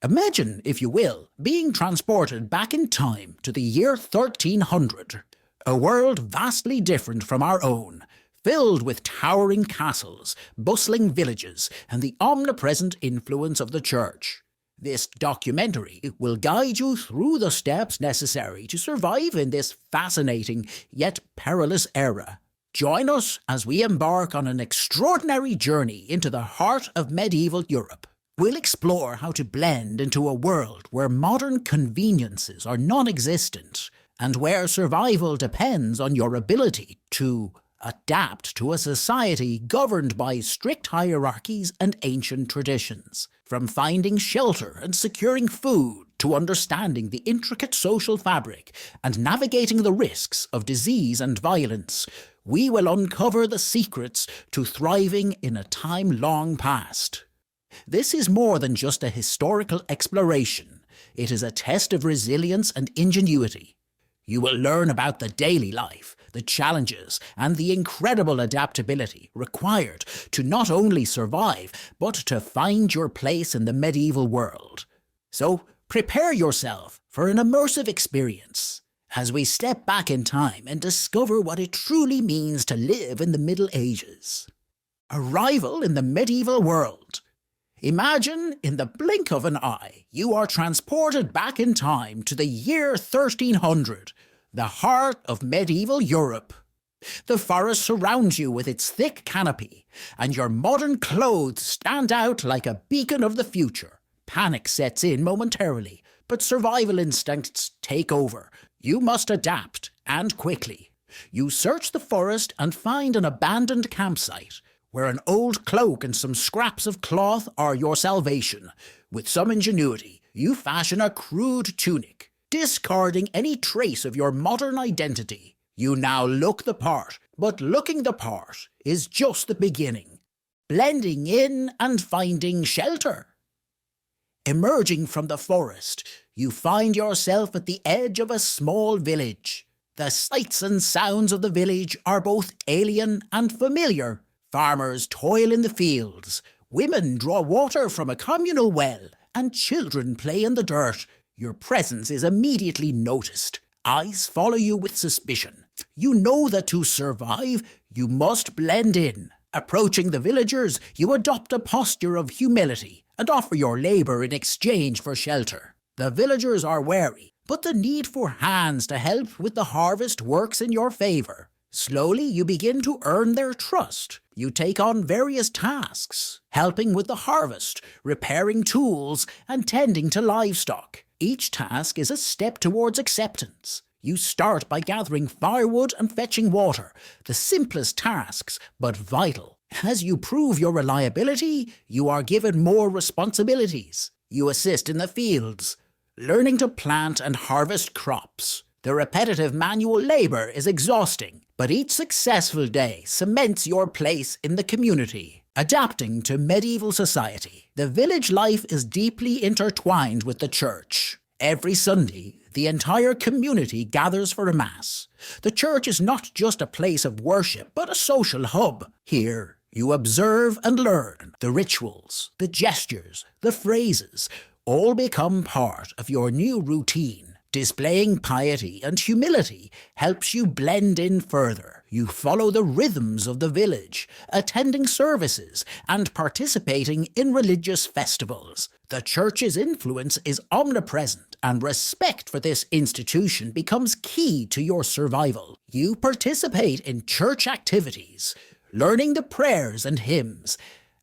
Imagine, if you will, being transported back in time to the year 1300, a world vastly different from our own, filled with towering castles, bustling villages, and the omnipresent influence of the church. This documentary will guide you through the steps necessary to survive in this fascinating yet perilous era. Join us as we embark on an extraordinary journey into the heart of medieval Europe. We'll explore how to blend into a world where modern conveniences are non-existent and where survival depends on your ability to adapt to a society governed by strict hierarchies and ancient traditions. From finding shelter and securing food to understanding the intricate social fabric and navigating the risks of disease and violence, we will uncover the secrets to thriving in a time long past. This is more than just a historical exploration. It is a test of resilience and ingenuity. You will learn about the daily life, the challenges, and the incredible adaptability required to not only survive, but to find your place in the medieval world. So, prepare yourself for an immersive experience as we step back in time and discover what it truly means to live in the Middle Ages. Arrival in the medieval world. Imagine, in the blink of an eye, you are transported back in time to the year 1300, the heart of medieval Europe. The forest surrounds you with its thick canopy, and your modern clothes stand out like a beacon of the future. Panic sets in momentarily, but survival instincts take over. You must adapt, and quickly. You search the forest and find an abandoned campsite, where an old cloak and some scraps of cloth are your salvation. With some ingenuity, you fashion a crude tunic, discarding any trace of your modern identity. You now look the part, but looking the part is just the beginning. Blending in and finding shelter. Emerging from the forest, you find yourself at the edge of a small village. The sights and sounds of the village are both alien and familiar. Farmers toil in the fields, women draw water from a communal well, and children play in the dirt. Your presence is immediately noticed. Eyes follow you with suspicion. You know that to survive, you must blend in. Approaching the villagers, you adopt a posture of humility and offer your labour in exchange for shelter. The villagers are wary, but the need for hands to help with the harvest works in your favour. Slowly, you begin to earn their trust. You take on various tasks, helping with the harvest, repairing tools, and tending to livestock. Each task is a step towards acceptance. You start by gathering firewood and fetching water, the simplest tasks, but vital. As you prove your reliability, you are given more responsibilities. You assist in the fields, learning to plant and harvest crops. The repetitive manual labour is exhausting, but each successful day cements your place in the community. Adapting to medieval society, the village life is deeply intertwined with the church. Every Sunday, the entire community gathers for a mass. The church is not just a place of worship, but a social hub. Here, you observe and learn. The rituals, the gestures, the phrases, all become part of your new routine. Displaying piety and humility helps you blend in further. You follow the rhythms of the village, attending services and participating in religious festivals. The church's influence is omnipresent, and respect for this institution becomes key to your survival. You participate in church activities, learning the prayers and hymns,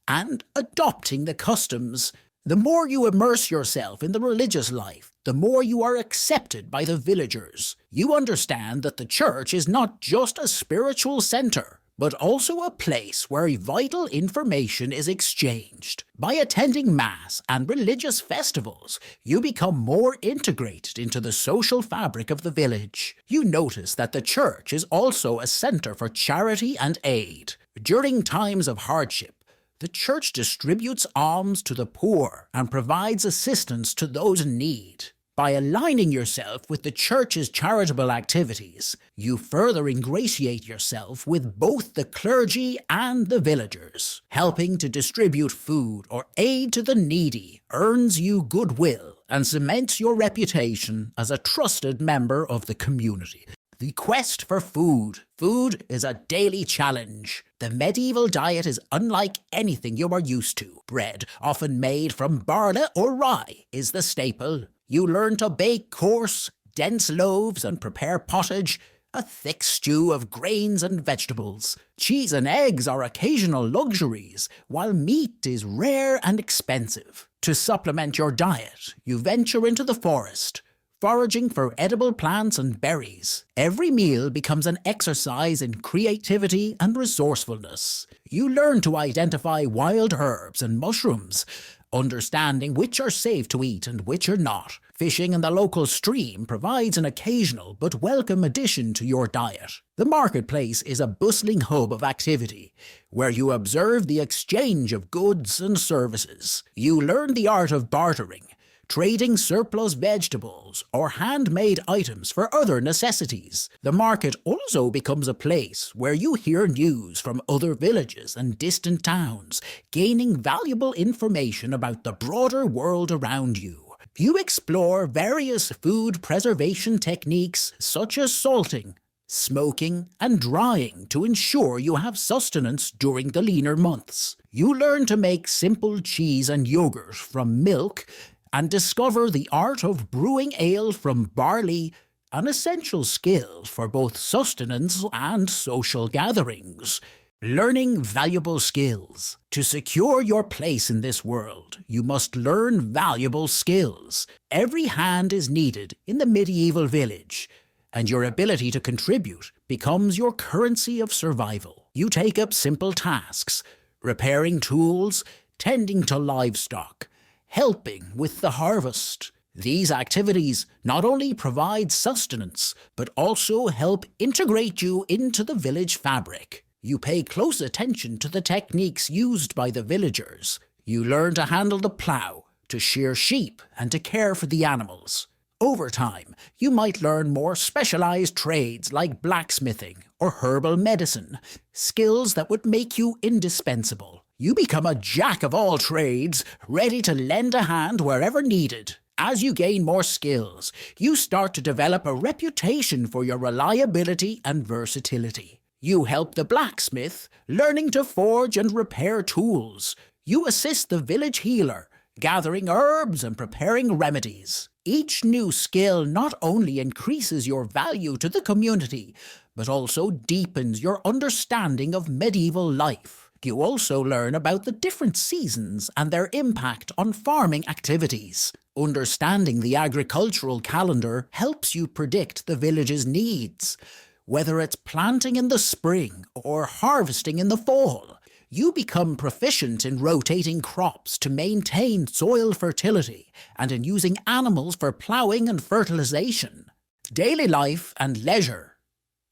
and adopting the customs. The more you immerse yourself in the religious life, the more you are accepted by the villagers. You understand that the church is not just a spiritual centre, but also a place where vital information is exchanged. By attending Mass and religious festivals, you become more integrated into the social fabric of the village. You notice that the church is also a centre for charity and aid. During times of hardship, the church distributes alms to the poor and provides assistance to those in need. By aligning yourself with the church's charitable activities, you further ingratiate yourself with both the clergy and the villagers. Helping to distribute food or aid to the needy earns you goodwill and cements your reputation as a trusted member of the community. The quest for food. Food is a daily challenge. The medieval diet is unlike anything you are used to. Bread, often made from barley or rye, is the staple. You learn to bake coarse, dense loaves and prepare pottage, a thick stew of grains and vegetables. Cheese and eggs are occasional luxuries, while meat is rare and expensive. To supplement your diet, you venture into the forest, foraging for edible plants and berries. Every meal becomes an exercise in creativity and resourcefulness. You learn to identify wild herbs and mushrooms, understanding which are safe to eat and which are not. Fishing in the local stream provides an occasional but welcome addition to your diet. The marketplace is a bustling hub of activity, where you observe the exchange of goods and services. You learn the art of bartering, trading surplus vegetables or handmade items for other necessities. The market also becomes a place where you hear news from other villages and distant towns, gaining valuable information about the broader world around you. You explore various food preservation techniques such as salting, smoking and drying to ensure you have sustenance during the leaner months. You learn to make simple cheese and yogurt from milk and discover the art of brewing ale from barley, an essential skill for both sustenance and social gatherings. Learning valuable skills. To secure your place in this world, you must learn valuable skills. Every hand is needed in the medieval village, and your ability to contribute becomes your currency of survival. You take up simple tasks, repairing tools, tending to livestock, helping with the harvest. These activities not only provide sustenance, but also help integrate you into the village fabric. You pay close attention to the techniques used by the villagers. You learn to handle the plough, to shear sheep, and to care for the animals. Over time, you might learn more specialized trades like blacksmithing or herbal medicine, skills that would make you indispensable. You become a jack of all trades, ready to lend a hand wherever needed. As you gain more skills, you start to develop a reputation for your reliability and versatility. You help the blacksmith, learning to forge and repair tools. You assist the village healer, gathering herbs and preparing remedies. Each new skill not only increases your value to the community, but also deepens your understanding of medieval life. You also learn about the different seasons and their impact on farming activities. Understanding the agricultural calendar helps you predict the village's needs. Whether it's planting in the spring or harvesting in the fall, you become proficient in rotating crops to maintain soil fertility and in using animals for ploughing and fertilization. Daily life and leisure.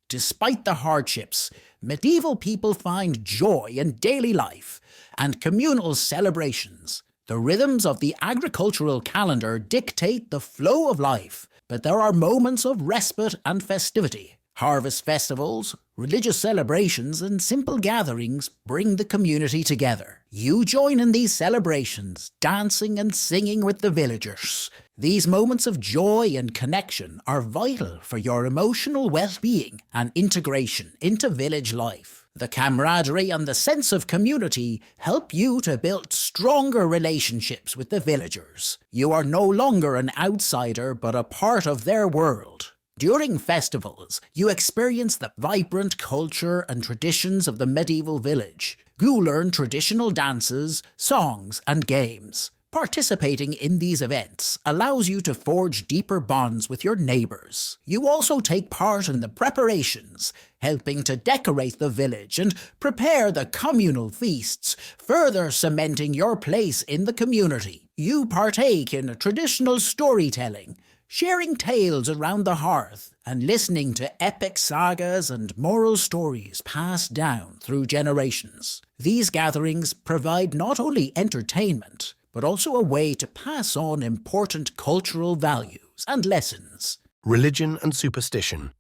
Despite the hardships, medieval people find joy in daily life and communal celebrations. The rhythms of the agricultural calendar dictate the flow of life, but there are moments of respite and festivity. Harvest festivals, religious celebrations, and simple gatherings bring the community together. You join in these celebrations, dancing and singing with the villagers. These moments of joy and connection are vital for your emotional well-being and integration into village life. The camaraderie and the sense of community help you to build stronger relationships with the villagers. You are no longer an outsider, but a part of their world. During festivals, you experience the vibrant culture and traditions of the medieval village. You learn traditional dances, songs, and games. Participating in these events allows you to forge deeper bonds with your neighbours. You also take part in the preparations, helping to decorate the village and prepare the communal feasts, further cementing your place in the community. You partake in traditional storytelling, sharing tales around the hearth and listening to epic sagas and moral stories passed down through generations. These gatherings provide not only entertainment, but also a way to pass on important cultural values. values and lessons. Religion and superstition.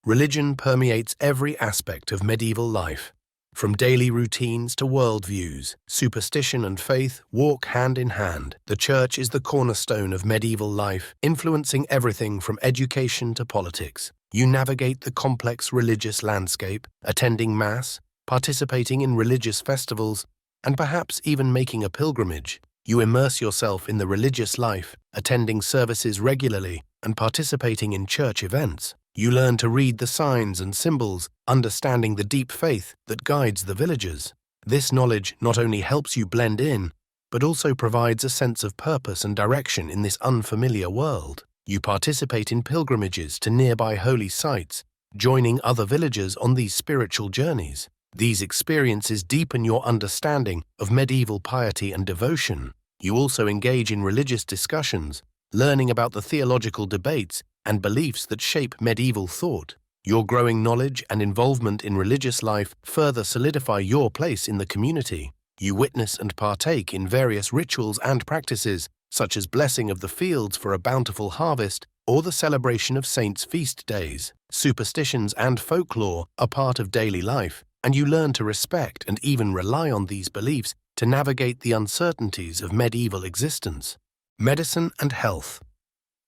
Religion permeates every aspect of medieval life. From daily routines to worldviews, superstition and faith walk hand in hand. The church is the cornerstone of medieval life, influencing everything from education to politics. You navigate the complex religious landscape, attending Mass, participating in religious festivals, and perhaps even making a pilgrimage. You immerse yourself in the religious life, attending services regularly and participating in church events. You learn to read the signs and symbols, understanding the deep faith that guides the villagers. This knowledge not only helps you blend in, but also provides a sense of purpose and direction in this unfamiliar world. You participate in pilgrimages to nearby holy sites, joining other villagers on these spiritual journeys. These experiences deepen your understanding of medieval piety and devotion. You also engage in religious discussions, learning about the theological debates and beliefs that shape medieval thought. Your growing knowledge and involvement in religious life further solidify your place in the community. You witness and partake in various rituals and practices, such as blessing of the fields for a bountiful harvest or the celebration of saints' feast days. Superstitions and folklore are part of daily life, and you learn to respect and even rely on these beliefs to navigate the uncertainties of medieval existence. Medicine and health.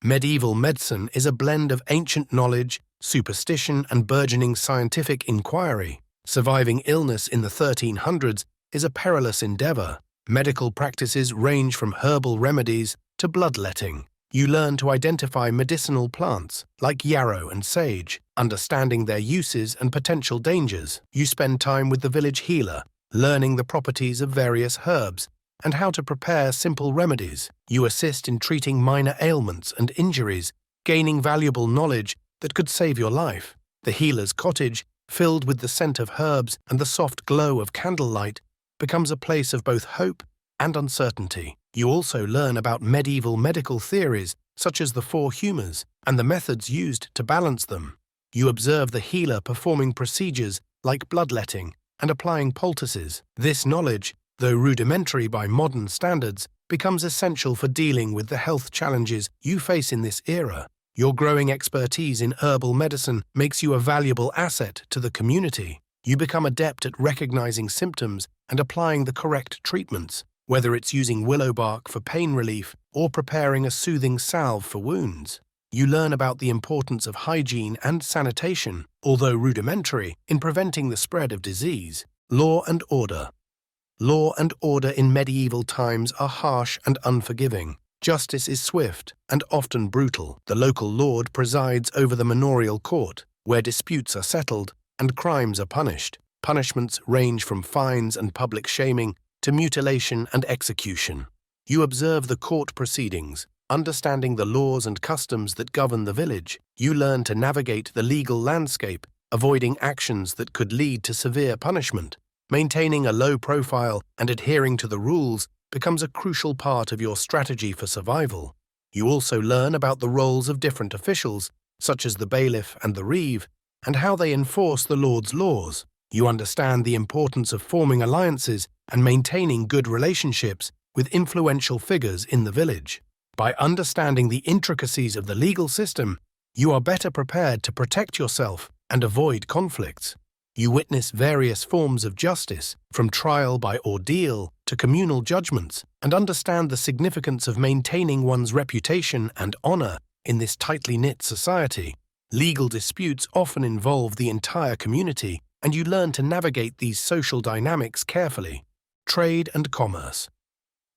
Medieval medicine is a blend of ancient knowledge, superstition, and burgeoning scientific inquiry. Surviving illness in the 1300s is a perilous endeavor. Medical practices range from herbal remedies to bloodletting. You learn to identify medicinal plants like yarrow and sage, understanding their uses and potential dangers. You spend time with the village healer, learning the properties of various herbs and how to prepare simple remedies. You assist in treating minor ailments and injuries, gaining valuable knowledge that could save your life. The healer's cottage, filled with the scent of herbs and the soft glow of candlelight, becomes a place of both hope and uncertainty. You also learn about medieval medical theories, such as the four humours, and the methods used to balance them. You observe the healer performing procedures like bloodletting and applying poultices. This knowledge, though rudimentary by modern standards, becomes essential for dealing with the health challenges you face in this era. Your growing expertise in herbal medicine makes you a valuable asset to the community. You become adept at recognizing symptoms and applying the correct treatments, whether it's using willow bark for pain relief or preparing a soothing salve for wounds. You learn about the importance of hygiene and sanitation, although rudimentary, in preventing the spread of disease. Law and order. Law and order in medieval times are harsh and unforgiving. Justice is swift and often brutal. The local lord presides over the manorial court, where disputes are settled and crimes are punished. Punishments range from fines and public shaming to mutilation and execution. You observe the court proceedings, understanding the laws and customs that govern the village. You learn to navigate the legal landscape, avoiding actions that could lead to severe punishment. Maintaining a low profile and adhering to the rules becomes a crucial part of your strategy for survival. You also learn about the roles of different officials, such as the bailiff and the reeve, and how they enforce the Lord's laws. You understand the importance of forming alliances and maintaining good relationships with influential figures in the village. By understanding the intricacies of the legal system, you are better prepared to protect yourself and avoid conflicts. You witness various forms of justice, from trial by ordeal to communal judgments, and understand the significance of maintaining one's reputation and honor in this tightly knit society. Legal disputes often involve the entire community, and you learn to navigate these social dynamics carefully. Trade and commerce.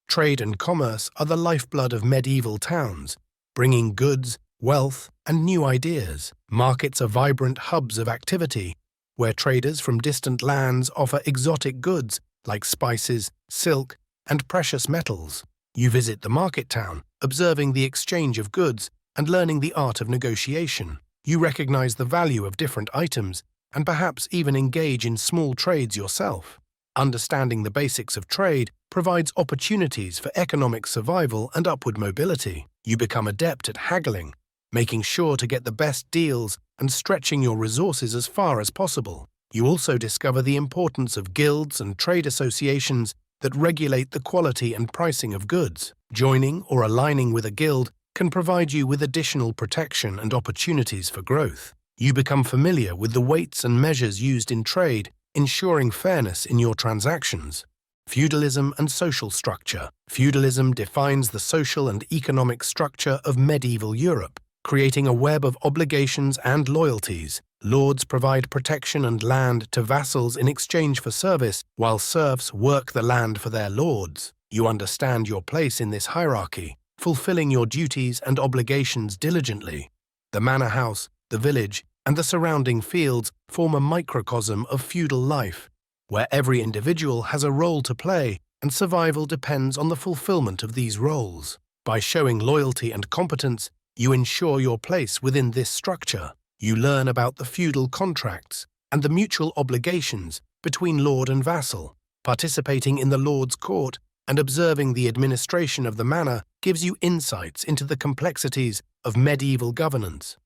Trade and commerce are the lifeblood of medieval towns, bringing goods, wealth, and new ideas. Markets are vibrant hubs of activity, where traders from distant lands offer exotic goods like spices, silk, and precious metals. You visit the market town, observing the exchange of goods and learning the art of negotiation. You recognize the value of different items and perhaps even engage in small trades yourself. Understanding the basics of trade provides opportunities for economic survival and upward mobility. You become adept at haggling, making sure to get the best deals and stretching your resources as far as possible. You also discover the importance of guilds and trade associations that regulate the quality and pricing of goods. Joining or aligning with a guild can provide you with additional protection and opportunities for growth. You become familiar with the weights and measures used in trade, ensuring fairness in your transactions. Feudalism and social structure. Feudalism defines the social and economic structure of medieval Europe, creating a web of obligations and loyalties. Lords provide protection and land to vassals in exchange for service, while serfs work the land for their lords. You understand your place in this hierarchy, fulfilling your duties and obligations diligently. The manor house, the village, and the surrounding fields form a microcosm of feudal life, where every individual has a role to play and survival depends on the fulfillment of these roles. By showing loyalty and competence, you ensure your place within this structure. You learn about the feudal contracts and the mutual obligations between lord and vassal. Participating in the lord's court and observing the administration of the manor gives you insights into the complexities of medieval governance.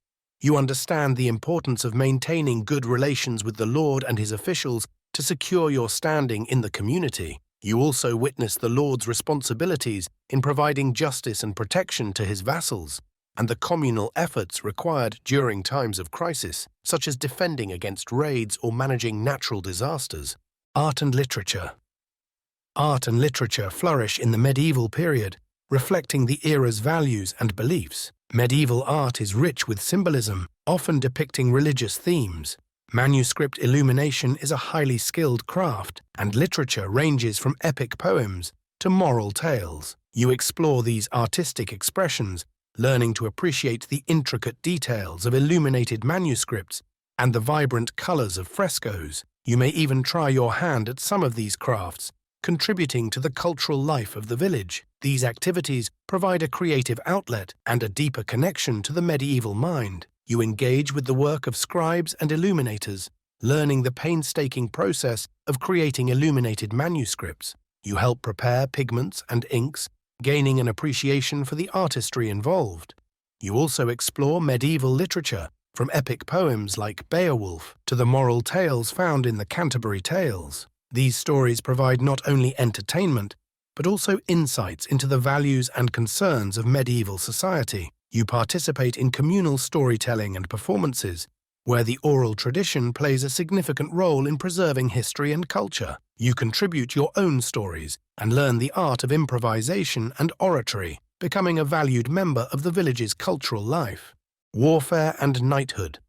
You understand the importance of maintaining good relations with the lord and his officials to secure your standing in the community. You also witness the lord's responsibilities in providing justice and protection to his vassals, and the communal efforts required during times of crisis, such as defending against raids or managing natural disasters. Art and literature. Art and literature flourish in the medieval period, reflecting the era's values and beliefs. Medieval art is rich with symbolism, often depicting religious themes. Manuscript illumination is a highly skilled craft, and literature ranges from epic poems to moral tales. You explore these artistic expressions, learning to appreciate the intricate details of illuminated manuscripts and the vibrant colors of frescoes. You may even try your hand at some of these crafts, contributing to the cultural life of the village. These activities provide a creative outlet and a deeper connection to the medieval mind. You engage with the work of scribes and illuminators, learning the painstaking process of creating illuminated manuscripts. You help prepare pigments and inks, gaining an appreciation for the artistry involved. You also explore medieval literature, from epic poems like Beowulf to the moral tales found in the Canterbury Tales. These stories provide not only entertainment, but also insights into the values and concerns of medieval society. You participate in communal storytelling and performances, where the oral tradition plays a significant role in preserving history and culture. You contribute your own stories and learn the art of improvisation and oratory, becoming a valued member of the village's cultural life. Warfare and knighthood.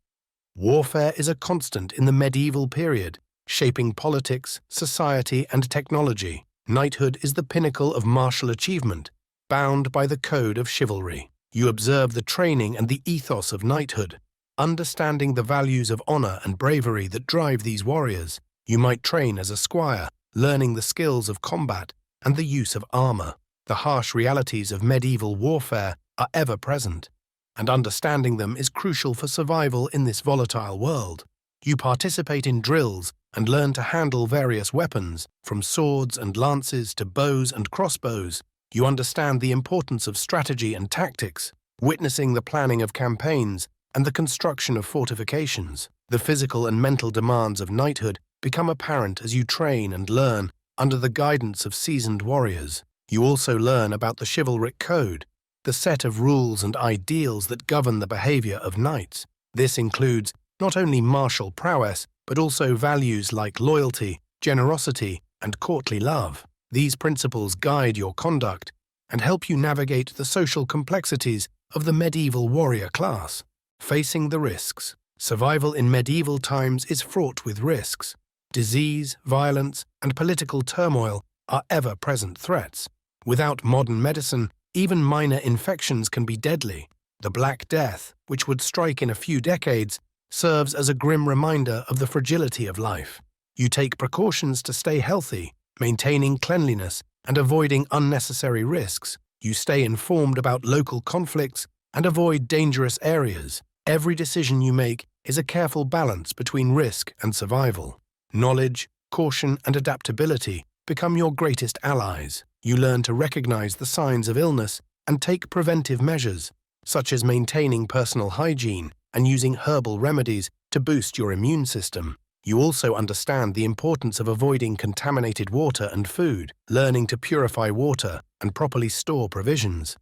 Warfare is a constant in the medieval period, shaping politics, society, and technology. Knighthood is the pinnacle of martial achievement, bound by the code of chivalry. You observe the training and the ethos of knighthood, understanding the values of honor and bravery that drive these warriors. You might train as a squire, learning the skills of combat and the use of armor. The harsh realities of medieval warfare are ever present, and understanding them is crucial for survival in this volatile world. You participate in drills and learn to handle various weapons, from swords and lances to bows and crossbows. You understand the importance of strategy and tactics, witnessing the planning of campaigns and the construction of fortifications. The physical and mental demands of knighthood become apparent as you train and learn under the guidance of seasoned warriors. You also learn about the chivalric code, the set of rules and ideals that govern the behavior of knights. This includes not only martial prowess, but also values like loyalty, generosity, and courtly love. These principles guide your conduct and help you navigate the social complexities of the medieval warrior class. Facing the risks. Survival in medieval times is fraught with risks. Disease, violence, and political turmoil are ever-present threats. Without modern medicine, even minor infections can be deadly. The Black Death, which would strike in a few decades, serves as a grim reminder of the fragility of life. You take precautions to stay healthy, maintaining cleanliness and avoiding unnecessary risks. You stay informed about local conflicts and avoid dangerous areas. Every decision you make is a careful balance between risk and survival. Knowledge, caution, and adaptability become your greatest allies. You learn to recognize the signs of illness and take preventive measures, such as maintaining personal hygiene and using herbal remedies to boost your immune system. You also understand the importance of avoiding contaminated water and food, learning to purify water and properly store provisions.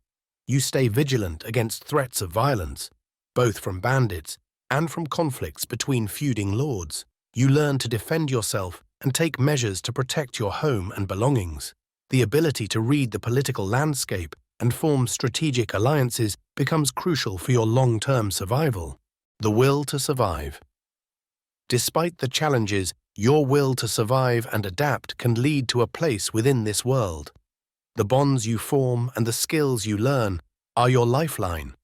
You stay vigilant against threats of violence, both from bandits and from conflicts between feuding lords. You learn to defend yourself and take measures to protect your home and belongings. The ability to read the political landscape and form strategic alliances becomes crucial for your long-term survival. The will to survive. Despite the challenges, your will to survive and adapt can lead to a place within this world. The bonds you form and the skills you learn are your lifeline.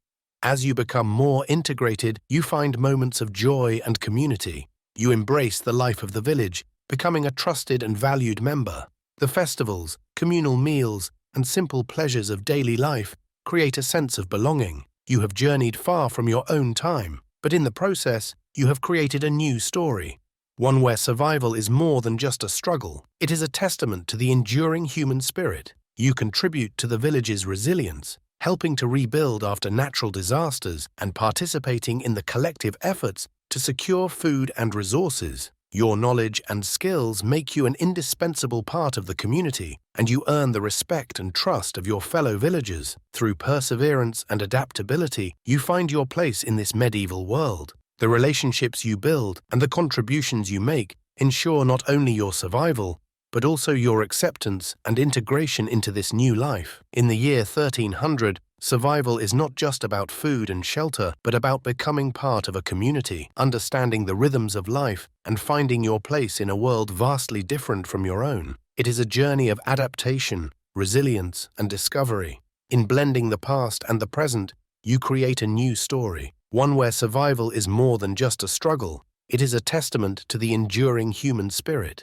As you become more integrated, you find moments of joy and community. You embrace the life of the village, becoming a trusted and valued member. The festivals, communal meals, and simple pleasures of daily life create a sense of belonging. You have journeyed far from your own time, but in the process, you have created a new story. One where survival is more than just a struggle. It is a testament to the enduring human spirit. You contribute to the village's resilience, helping to rebuild after natural disasters and participating in the collective efforts to secure food and resources. Your knowledge and skills make you an indispensable part of the community, and you earn the respect and trust of your fellow villagers. Through perseverance and adaptability, you find your place in this medieval world. The relationships you build and the contributions you make ensure not only your survival, but also your acceptance and integration into this new life. In the year 1300, survival is not just about food and shelter, but about becoming part of a community, understanding the rhythms of life, and finding your place in a world vastly different from your own. It is a journey of adaptation, resilience, and discovery. In blending the past and the present, you create a new story, one where survival is more than just a struggle. It is a testament to the enduring human spirit.